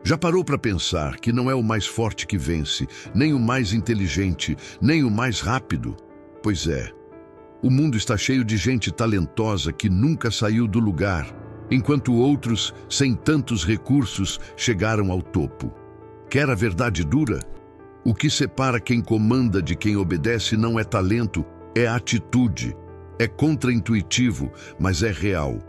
Já parou para pensar que não é o mais forte que vence, nem o mais inteligente, nem o mais rápido? Pois é, o mundo está cheio de gente talentosa que nunca saiu do lugar, enquanto outros, sem tantos recursos, chegaram ao topo. Quer a verdade dura? O que separa quem comanda de quem obedece não é talento, é atitude. É contraintuitivo, mas é real.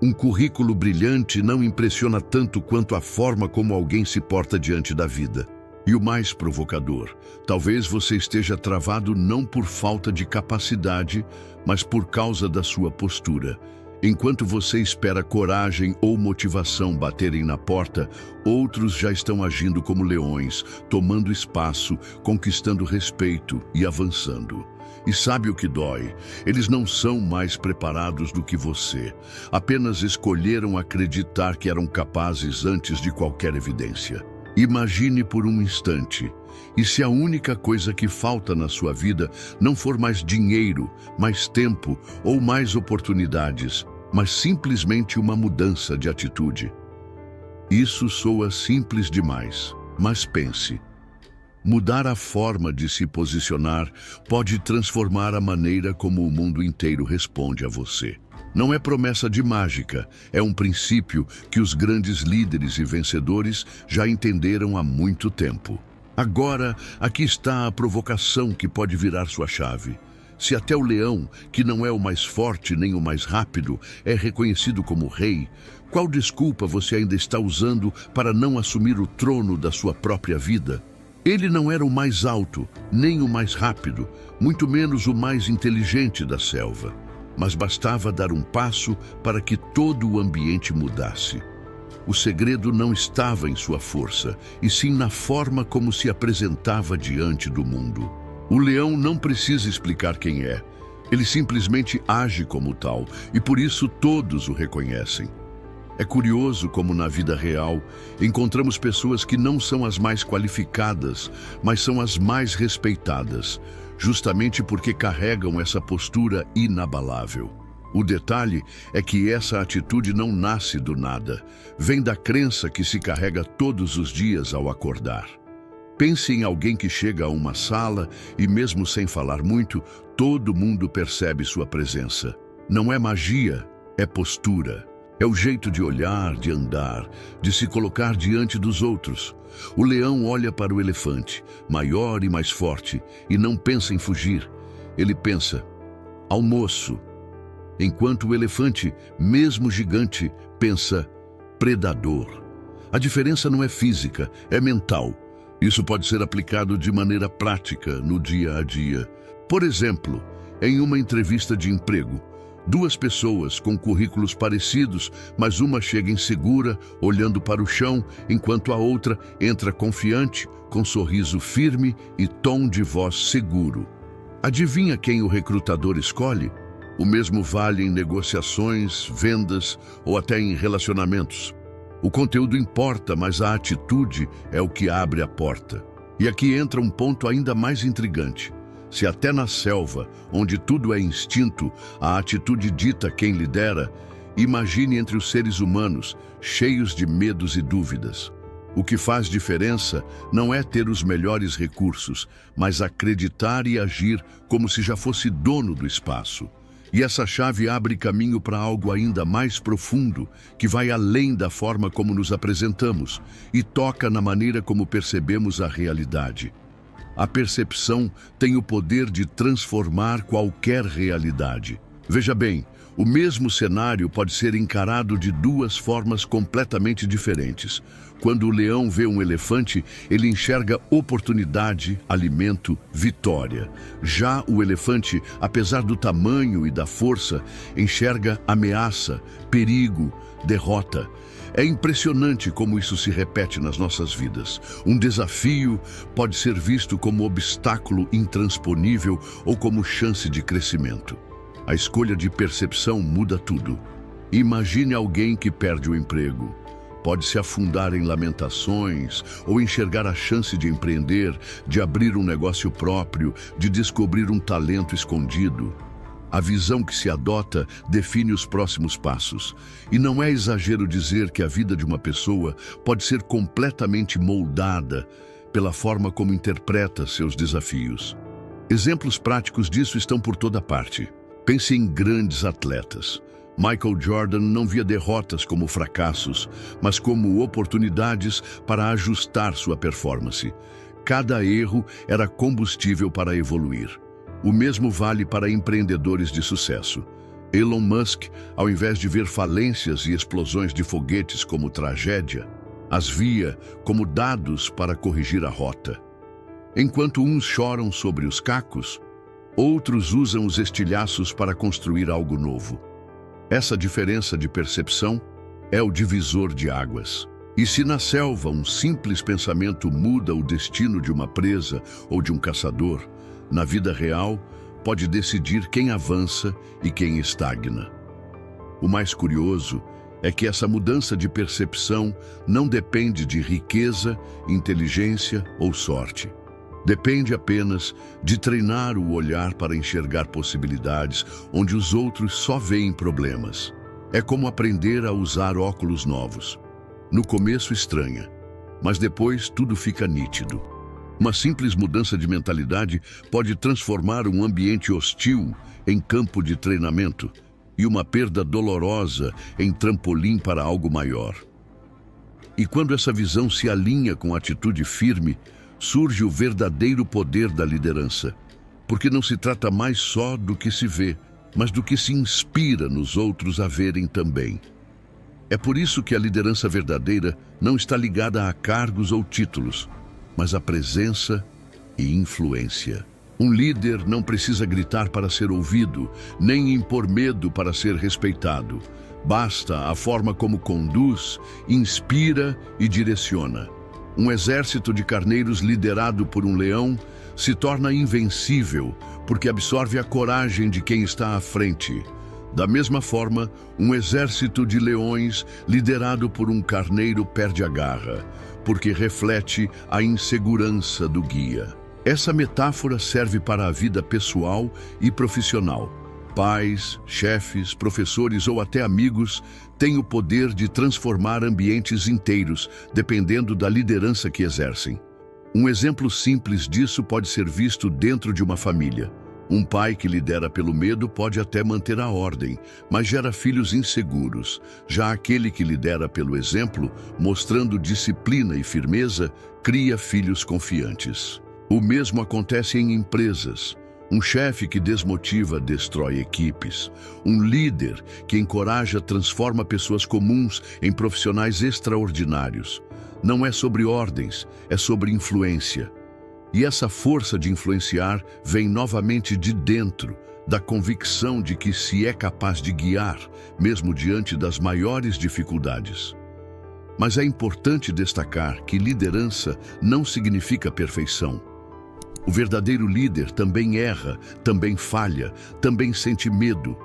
Um currículo brilhante não impressiona tanto quanto a forma como alguém se porta diante da vida. E o mais provocador, talvez você esteja travado não por falta de capacidade, mas por causa da sua postura. Enquanto você espera coragem ou motivação baterem na porta, outros já estão agindo como leões, tomando espaço, conquistando respeito e avançando. E sabe o que dói? Eles não são mais preparados do que você. Apenas escolheram acreditar que eram capazes antes de qualquer evidência. Imagine por um instante. E se a única coisa que falta na sua vida não for mais dinheiro, mais tempo ou mais oportunidades, mas simplesmente uma mudança de atitude? Isso soa simples demais, mas pense. Mudar a forma de se posicionar pode transformar a maneira como o mundo inteiro responde a você. Não é promessa de mágica, é um princípio que os grandes líderes e vencedores já entenderam há muito tempo. Agora, aqui está a provocação que pode virar sua chave. Se até o leão, que não é o mais forte nem o mais rápido, é reconhecido como rei, qual desculpa você ainda está usando para não assumir o trono da sua própria vida? Ele não era o mais alto, nem o mais rápido, muito menos o mais inteligente da selva. Mas bastava dar um passo para que todo o ambiente mudasse. O segredo não estava em sua força, e sim na forma como se apresentava diante do mundo. O leão não precisa explicar quem é. Ele simplesmente age como tal, e por isso todos o reconhecem. É curioso como na vida real encontramos pessoas que não são as mais qualificadas, mas são as mais respeitadas, justamente porque carregam essa postura inabalável. O detalhe é que essa atitude não nasce do nada, vem da crença que se carrega todos os dias ao acordar. Pense em alguém que chega a uma sala e, mesmo sem falar muito, todo mundo percebe sua presença. Não é magia, é postura. É o jeito de olhar, de andar, de se colocar diante dos outros. O leão olha para o elefante, maior e mais forte, e não pensa em fugir. Ele pensa, almoço. Enquanto o elefante, mesmo gigante, pensa, predador. A diferença não é física, é mental. Isso pode ser aplicado de maneira prática no dia a dia. Por exemplo, em uma entrevista de emprego, duas pessoas com currículos parecidos, mas uma chega insegura, olhando para o chão, enquanto a outra entra confiante, com sorriso firme e tom de voz seguro. Adivinha quem o recrutador escolhe? O mesmo vale em negociações, vendas ou até em relacionamentos. O conteúdo importa, mas a atitude é o que abre a porta. E aqui entra um ponto ainda mais intrigante. Se até na selva, onde tudo é instinto, a atitude dita quem lidera, imagine entre os seres humanos, cheios de medos e dúvidas. O que faz diferença não é ter os melhores recursos, mas acreditar e agir como se já fosse dono do espaço. E essa chave abre caminho para algo ainda mais profundo, que vai além da forma como nos apresentamos e toca na maneira como percebemos a realidade. A percepção tem o poder de transformar qualquer realidade. Veja bem, o mesmo cenário pode ser encarado de duas formas completamente diferentes. Quando o leão vê um elefante, ele enxerga oportunidade, alimento, vitória. Já o elefante, apesar do tamanho e da força, enxerga ameaça, perigo, derrota. É impressionante como isso se repete nas nossas vidas. Um desafio pode ser visto como obstáculo intransponível ou como chance de crescimento. A escolha de percepção muda tudo. Imagine alguém que perde o emprego. Pode se afundar em lamentações ou enxergar a chance de empreender, de abrir um negócio próprio, de descobrir um talento escondido. A visão que se adota define os próximos passos. E não é exagero dizer que a vida de uma pessoa pode ser completamente moldada pela forma como interpreta seus desafios. Exemplos práticos disso estão por toda parte. Pense em grandes atletas. Michael Jordan não via derrotas como fracassos, mas como oportunidades para ajustar sua performance. Cada erro era combustível para evoluir. O mesmo vale para empreendedores de sucesso. Elon Musk, ao invés de ver falências e explosões de foguetes como tragédia, as via como dados para corrigir a rota. Enquanto uns choram sobre os cacos, outros usam os estilhaços para construir algo novo. Essa diferença de percepção é o divisor de águas. E se na selva um simples pensamento muda o destino de uma presa ou de um caçador, na vida real pode decidir quem avança e quem estagna. O mais curioso é que essa mudança de percepção não depende de riqueza, inteligência ou sorte. Depende apenas de treinar o olhar para enxergar possibilidades onde os outros só veem problemas. É como aprender a usar óculos novos. No começo estranha, mas depois tudo fica nítido. Uma simples mudança de mentalidade pode transformar um ambiente hostil em campo de treinamento e uma perda dolorosa em trampolim para algo maior. E quando essa visão se alinha com a atitude firme, surge o verdadeiro poder da liderança, porque não se trata mais só do que se vê, mas do que se inspira nos outros a verem também. É por isso que a liderança verdadeira não está ligada a cargos ou títulos, mas a presença e influência. Um líder não precisa gritar para ser ouvido, nem impor medo para ser respeitado. Basta a forma como conduz, inspira e direciona. Um exército de carneiros liderado por um leão se torna invencível porque absorve a coragem de quem está à frente. Da mesma forma, um exército de leões liderado por um carneiro perde a garra, porque reflete a insegurança do guia. Essa metáfora serve para a vida pessoal e profissional. Pais, chefes, professores ou até amigos têm o poder de transformar ambientes inteiros, dependendo da liderança que exercem. Um exemplo simples disso pode ser visto dentro de uma família. Um pai que lidera pelo medo pode até manter a ordem, mas gera filhos inseguros. Já aquele que lidera pelo exemplo, mostrando disciplina e firmeza, cria filhos confiantes. O mesmo acontece em empresas. Um chefe que desmotiva destrói equipes. Um líder que encoraja transforma pessoas comuns em profissionais extraordinários. Não é sobre ordens, é sobre influência. E essa força de influenciar vem novamente de dentro, da convicção de que se é capaz de guiar, mesmo diante das maiores dificuldades. Mas é importante destacar que liderança não significa perfeição. O verdadeiro líder também erra, também falha, também sente medo.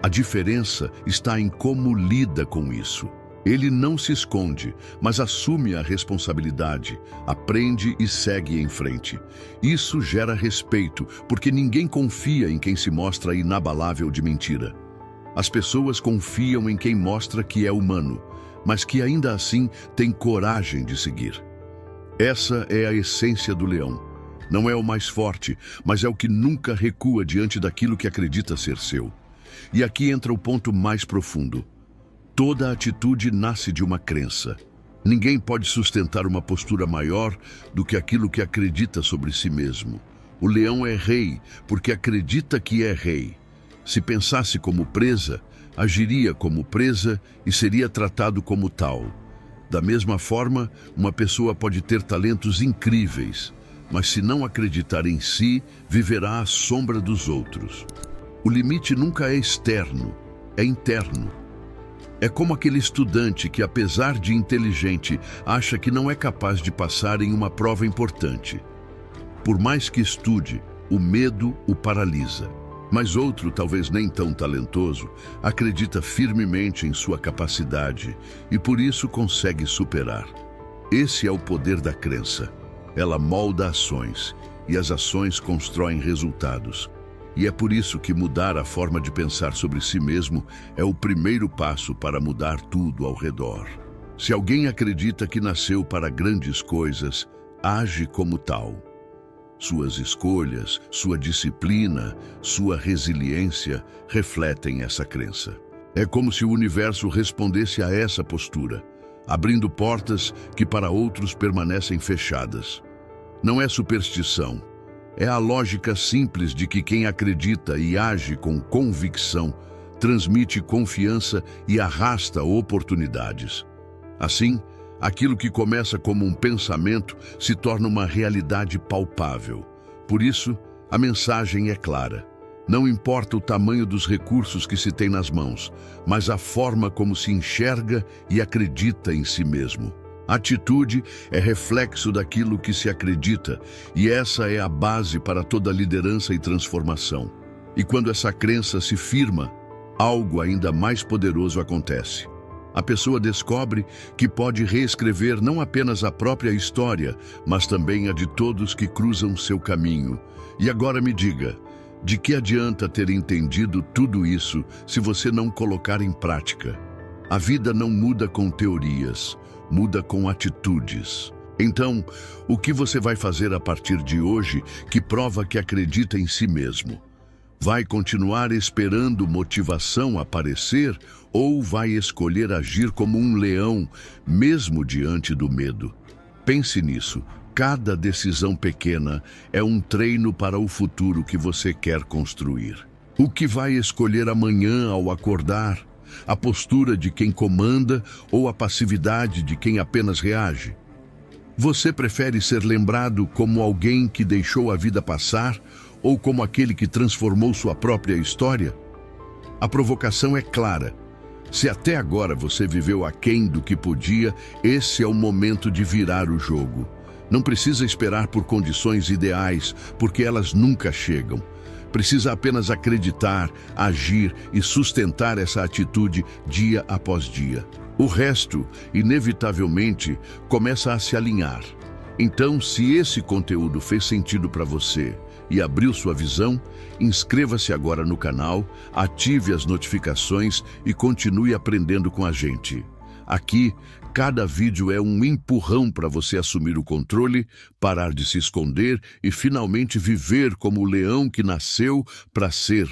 A diferença está em como lida com isso. Ele não se esconde, mas assume a responsabilidade, aprende e segue em frente. Isso gera respeito, porque ninguém confia em quem se mostra inabalável de mentira. As pessoas confiam em quem mostra que é humano, mas que ainda assim tem coragem de seguir. Essa é a essência do leão. Não é o mais forte, mas é o que nunca recua diante daquilo que acredita ser seu. E aqui entra o ponto mais profundo. Toda atitude nasce de uma crença. Ninguém pode sustentar uma postura maior do que aquilo que acredita sobre si mesmo. O leão é rei porque acredita que é rei. Se pensasse como presa, agiria como presa e seria tratado como tal. Da mesma forma, uma pessoa pode ter talentos incríveis, mas se não acreditar em si, viverá à sombra dos outros. O limite nunca é externo, é interno. É como aquele estudante que, apesar de inteligente, acha que não é capaz de passar em uma prova importante. Por mais que estude, o medo o paralisa. Mas outro, talvez nem tão talentoso, acredita firmemente em sua capacidade e por isso consegue superar. Esse é o poder da crença. Ela molda ações e as ações constroem resultados. E é por isso que mudar a forma de pensar sobre si mesmo é o primeiro passo para mudar tudo ao redor. Se alguém acredita que nasceu para grandes coisas, age como tal. Suas escolhas, sua disciplina, sua resiliência refletem essa crença. É como se o universo respondesse a essa postura, abrindo portas que para outros permanecem fechadas. Não é superstição. É a lógica simples de que quem acredita e age com convicção transmite confiança e arrasta oportunidades. Assim, aquilo que começa como um pensamento se torna uma realidade palpável. Por isso, a mensagem é clara. Não importa o tamanho dos recursos que se tem nas mãos, mas a forma como se enxerga e acredita em si mesmo. Atitude é reflexo daquilo que se acredita, e essa é a base para toda liderança e transformação. E quando essa crença se firma, algo ainda mais poderoso acontece. A pessoa descobre que pode reescrever não apenas a própria história, mas também a de todos que cruzam seu caminho. E agora me diga, de que adianta ter entendido tudo isso se você não colocar em prática? A vida não muda com teorias, muda com atitudes. Então, o que você vai fazer a partir de hoje que prova que acredita em si mesmo? Vai continuar esperando motivação aparecer ou vai escolher agir como um leão, mesmo diante do medo? Pense nisso. Cada decisão pequena é um treino para o futuro que você quer construir. O que vai escolher amanhã ao acordar? A postura de quem comanda ou a passividade de quem apenas reage? Você prefere ser lembrado como alguém que deixou a vida passar ou como aquele que transformou sua própria história? A provocação é clara. Se até agora você viveu aquém do que podia, esse é o momento de virar o jogo. Não precisa esperar por condições ideais, porque elas nunca chegam. Precisa apenas acreditar, agir e sustentar essa atitude dia após dia. O resto, inevitavelmente, começa a se alinhar. Então, se esse conteúdo fez sentido para você e abriu sua visão, inscreva-se agora no canal, ative as notificações e continue aprendendo com a gente. Aqui, cada vídeo é um empurrão para você assumir o controle, parar de se esconder e finalmente viver como o leão que nasceu para ser.